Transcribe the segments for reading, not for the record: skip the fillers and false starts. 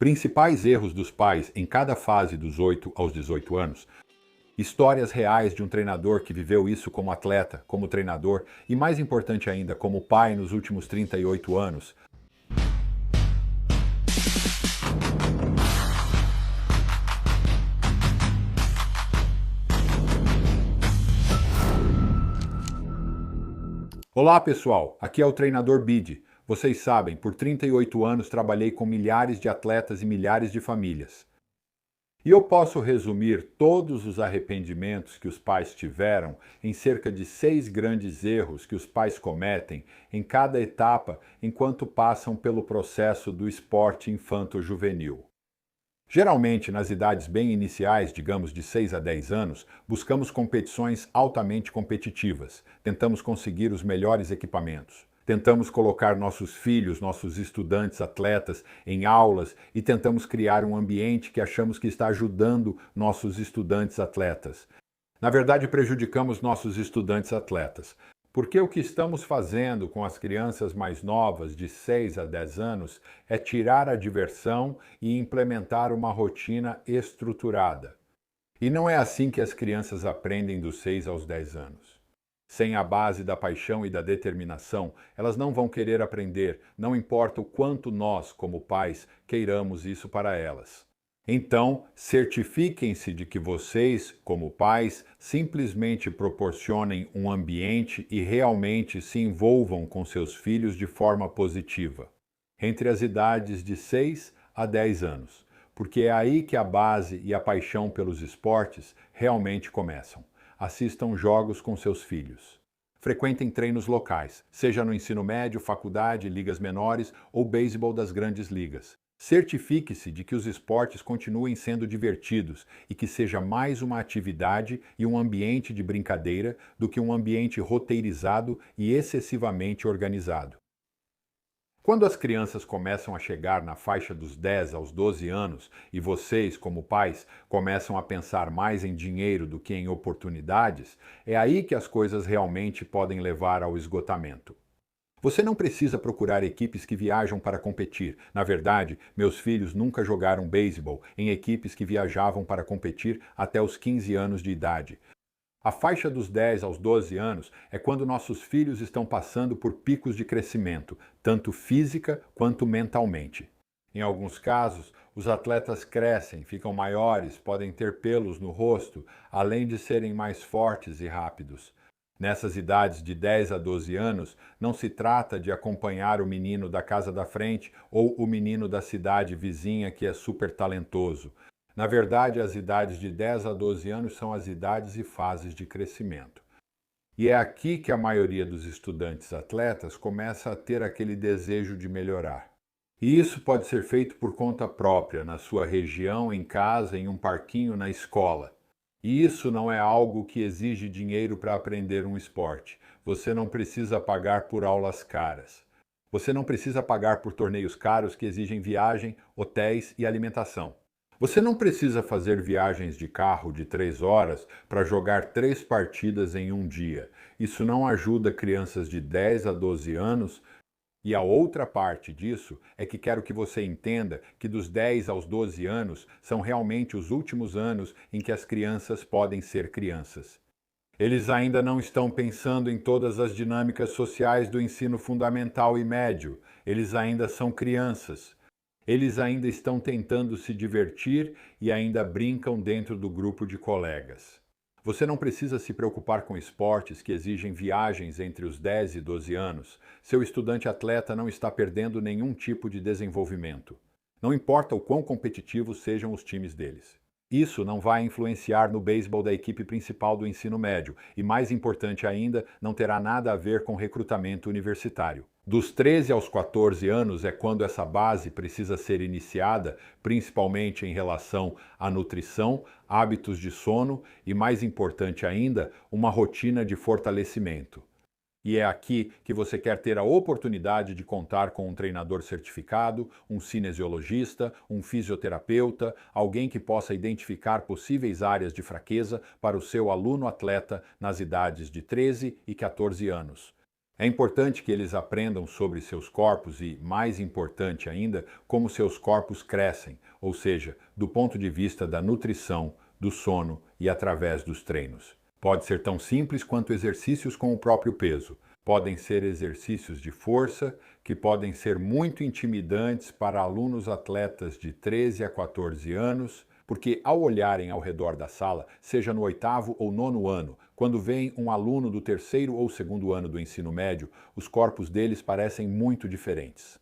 Principais erros dos pais em cada fase dos 8 aos 18 anos. Histórias reais de um treinador que viveu isso como atleta, como treinador e, mais importante ainda, como pai nos últimos 38 anos. Olá pessoal, aqui é o treinador Bidi. Vocês sabem, por 38 anos trabalhei com milhares de atletas e milhares de famílias. E eu posso resumir todos os arrependimentos que os pais tiveram em cerca de 6 grandes erros que os pais cometem em cada etapa enquanto passam pelo processo do esporte infanto-juvenil. Geralmente, nas idades bem iniciais, digamos de 6 a 10 anos, buscamos competições altamente competitivas, tentamos conseguir os melhores equipamentos. Tentamos colocar nossos filhos, nossos estudantes atletas em aulas e tentamos criar um ambiente que achamos que está ajudando nossos estudantes atletas. Na verdade, prejudicamos nossos estudantes atletas, porque o que estamos fazendo com as crianças mais novas, de 6 a 10 anos, é tirar a diversão e implementar uma rotina estruturada. E não é assim que as crianças aprendem dos 6 aos 10 anos. Sem a base da paixão e da determinação, elas não vão querer aprender, não importa o quanto nós, como pais, queiramos isso para elas. Então, certifiquem-se de que vocês, como pais, simplesmente proporcionem um ambiente e realmente se envolvam com seus filhos de forma positiva, entre as idades de 6 a 10 anos, porque é aí que a base e a paixão pelos esportes realmente começam. Assistam jogos com seus filhos. Frequentem treinos locais, seja no ensino médio, faculdade, ligas menores ou beisebol das grandes ligas. Certifique-se de que os esportes continuem sendo divertidos e que seja mais uma atividade e um ambiente de brincadeira do que um ambiente roteirizado e excessivamente organizado. Quando as crianças começam a chegar na faixa dos 10 aos 12 anos e vocês, como pais, começam a pensar mais em dinheiro do que em oportunidades, é aí que as coisas realmente podem levar ao esgotamento. Você não precisa procurar equipes que viajam para competir. Na verdade, meus filhos nunca jogaram beisebol em equipes que viajavam para competir até os 15 anos de idade. A faixa dos 10 aos 12 anos é quando nossos filhos estão passando por picos de crescimento, tanto física quanto mentalmente. Em alguns casos, os atletas crescem, ficam maiores, podem ter pelos no rosto, além de serem mais fortes e rápidos. Nessas idades de 10 a 12 anos, não se trata de acompanhar o menino da casa da frente ou o menino da cidade vizinha que é super talentoso. Na verdade, as idades de 10 a 12 anos são as idades e fases de crescimento. E é aqui que a maioria dos estudantes atletas começa a ter aquele desejo de melhorar. E isso pode ser feito por conta própria, na sua região, em casa, em um parquinho, na escola. E isso não é algo que exige dinheiro para aprender um esporte. Você não precisa pagar por aulas caras. Você não precisa pagar por torneios caros que exigem viagem, hotéis e alimentação. Você não precisa fazer viagens de carro de 3 horas para jogar 3 partidas em um dia. Isso não ajuda crianças de 10 a 12 anos. E a outra parte disso é que quero que você entenda que dos 10 aos 12 anos são realmente os últimos anos em que as crianças podem ser crianças. Eles ainda não estão pensando em todas as dinâmicas sociais do ensino fundamental e médio. Eles ainda são crianças. Eles ainda estão tentando se divertir e ainda brincam dentro do grupo de colegas. Você não precisa se preocupar com esportes que exigem viagens entre os 10 e 12 anos. Seu estudante atleta não está perdendo nenhum tipo de desenvolvimento. Não importa o quão competitivos sejam os times deles. Isso não vai influenciar no beisebol da equipe principal do ensino médio e, mais importante ainda, não terá nada a ver com recrutamento universitário. Dos 13 aos 14 anos é quando essa base precisa ser iniciada, principalmente em relação à nutrição, hábitos de sono e, mais importante ainda, uma rotina de fortalecimento. E é aqui que você quer ter a oportunidade de contar com um treinador certificado, um cinesiologista, um fisioterapeuta, alguém que possa identificar possíveis áreas de fraqueza para o seu aluno atleta nas idades de 13 e 14 anos. É importante que eles aprendam sobre seus corpos e, mais importante ainda, como seus corpos crescem, ou seja, do ponto de vista da nutrição, do sono e através dos treinos. Pode ser tão simples quanto exercícios com o próprio peso. Podem ser exercícios de força, que podem ser muito intimidantes para alunos atletas de 13 a 14 anos, porque ao olharem ao redor da sala, seja no oitavo ou nono ano, quando vem um aluno do terceiro ou segundo ano do ensino médio, os corpos deles parecem muito diferentes.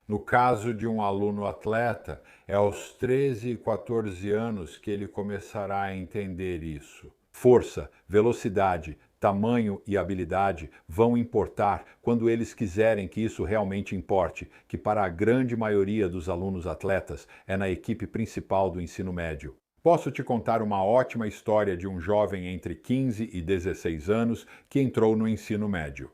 No caso de um aluno atleta, é aos 13 e 14 anos que ele começará a entender isso. Força, velocidade, tamanho e habilidade vão importar quando eles quiserem que isso realmente importe, que para a grande maioria dos alunos atletas é na equipe principal do ensino médio. Posso te contar uma ótima história de um jovem entre 15 e 16 anos que entrou no ensino médio.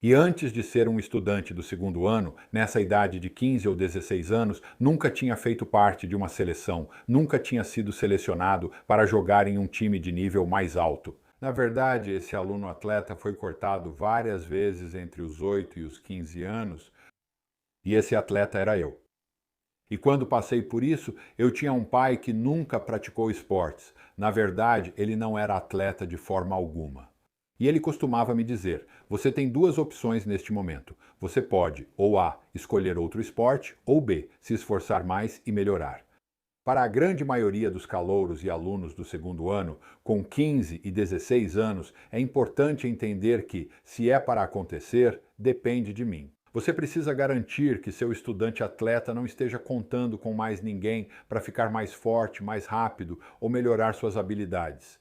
E antes de ser um estudante do segundo ano, nessa idade de 15 ou 16 anos, nunca tinha feito parte de uma seleção, nunca tinha sido selecionado para jogar em um time de nível mais alto. Na verdade, esse aluno atleta foi cortado várias vezes entre os 8 e os 15 anos, e esse atleta era eu. E quando passei por isso, eu tinha um pai que nunca praticou esportes. Na verdade, ele não era atleta de forma alguma. E ele costumava me dizer: você tem duas opções neste momento. Você pode, ou A, escolher outro esporte, ou B, se esforçar mais e melhorar. Para a grande maioria dos calouros e alunos do segundo ano, com 15 e 16 anos, é importante entender que, se é para acontecer, depende de mim. Você precisa garantir que seu estudante atleta não esteja contando com mais ninguém para ficar mais forte, mais rápido ou melhorar suas habilidades.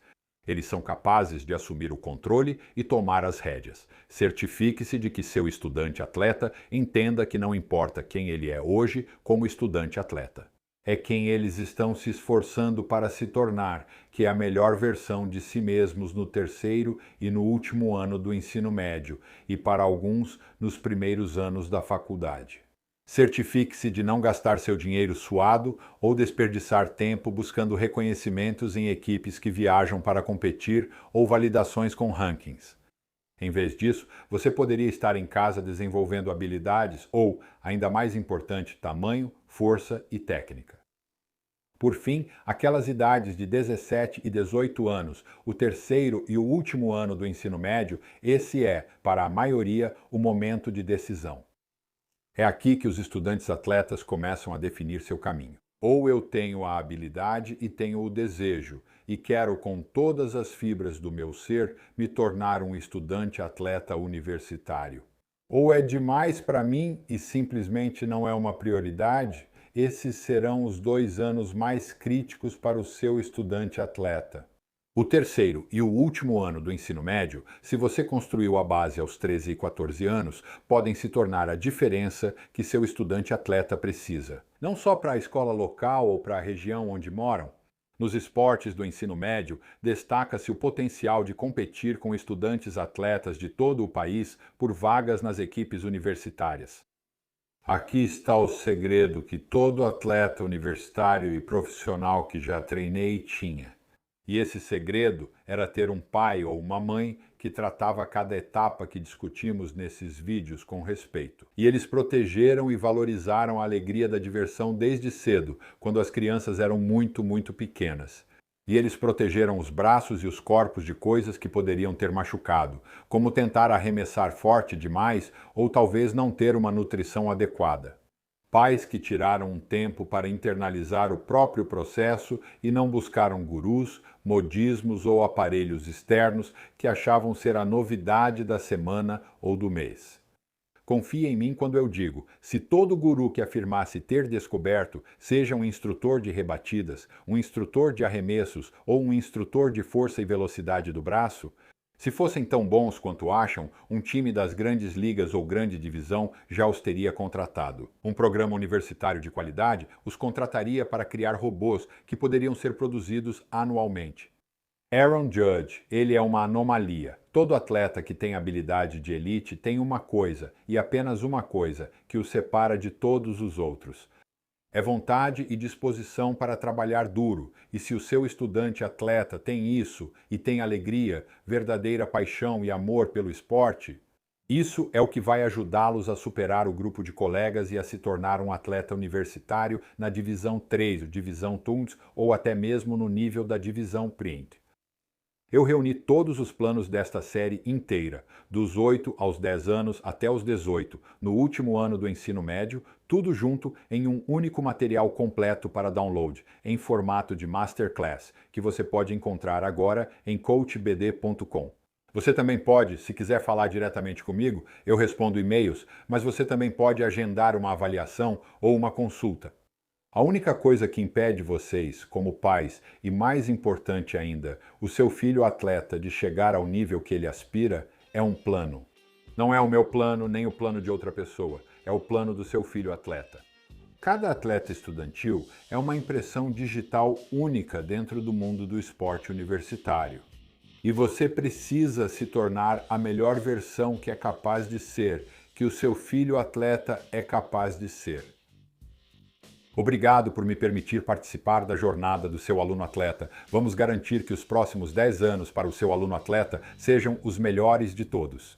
Eles são capazes de assumir o controle e tomar as rédeas. Certifique-se de que seu estudante atleta entenda que não importa quem ele é hoje como estudante atleta. É quem eles estão se esforçando para se tornar, que é a melhor versão de si mesmos no terceiro e no último ano do ensino médio, e para alguns, nos primeiros anos da faculdade. Certifique-se de não gastar seu dinheiro suado ou desperdiçar tempo buscando reconhecimentos em equipes que viajam para competir ou validações com rankings. Em vez disso, você poderia estar em casa desenvolvendo habilidades ou, ainda mais importante, tamanho, força e técnica. Por fim, aquelas idades de 17 e 18 anos, o terceiro e o último ano do ensino médio, esse é, para a maioria, o momento de decisão. É aqui que os estudantes atletas começam a definir seu caminho. Ou eu tenho a habilidade e tenho o desejo, e quero com todas as fibras do meu ser me tornar um estudante atleta universitário. Ou é demais para mim e simplesmente não é uma prioridade, esses serão os 2 anos mais críticos para o seu estudante atleta. O terceiro e o último ano do ensino médio, se você construiu a base aos 13 e 14 anos, podem se tornar a diferença que seu estudante atleta precisa. Não só para a escola local ou para a região onde moram. Nos esportes do ensino médio, destaca-se o potencial de competir com estudantes atletas de todo o país por vagas nas equipes universitárias. Aqui está o segredo que todo atleta universitário e profissional que já treinei tinha. E esse segredo era ter um pai ou uma mãe que tratava cada etapa que discutimos nesses vídeos com respeito. E eles protegeram e valorizaram a alegria da diversão desde cedo, quando as crianças eram muito pequenas. E eles protegeram os braços e os corpos de coisas que poderiam ter machucado, como tentar arremessar forte demais ou talvez não ter uma nutrição adequada. Pais que tiraram um tempo para internalizar o próprio processo e não buscaram gurus, modismos ou aparelhos externos que achavam ser a novidade da semana ou do mês. Confie em mim quando eu digo, se todo guru que afirmasse ter descoberto, seja um instrutor de rebatidas, um instrutor de arremessos ou um instrutor de força e velocidade do braço, se fossem tão bons quanto acham, um time das grandes ligas ou grande divisão já os teria contratado. Um programa universitário de qualidade os contrataria para criar robôs que poderiam ser produzidos anualmente. Aaron Judge, ele é uma anomalia. Todo atleta que tem habilidade de elite tem uma coisa, e apenas uma coisa, que o separa de todos os outros. É vontade e disposição para trabalhar duro, e se o seu estudante atleta tem isso e tem alegria, verdadeira paixão e amor pelo esporte, Isso é o que vai ajudá-los a superar o grupo de colegas e a se tornar um atleta universitário na divisão 3, divisão Tunds ou até mesmo no nível da divisão Print. Eu reuni todos os planos desta série inteira, dos 8 aos 10 anos até os 18, no último ano do ensino médio, tudo junto em um único material completo para download, em formato de Masterclass, que você pode encontrar agora em coachbd.com. Você também pode, se quiser falar diretamente comigo, eu respondo e-mails, mas você também pode agendar uma avaliação ou uma consulta. A única coisa que impede vocês, como pais, e mais importante ainda, o seu filho atleta de chegar ao nível que ele aspira, é um plano. Não é o meu plano nem o plano de outra pessoa, é o plano do seu filho atleta. Cada atleta estudantil é uma impressão digital única dentro do mundo do esporte universitário. E você precisa se tornar a melhor versão que é capaz de ser, que o seu filho atleta é capaz de ser. Obrigado por me permitir participar da jornada do seu aluno atleta. Vamos garantir que os próximos 10 anos para o seu aluno atleta sejam os melhores de todos.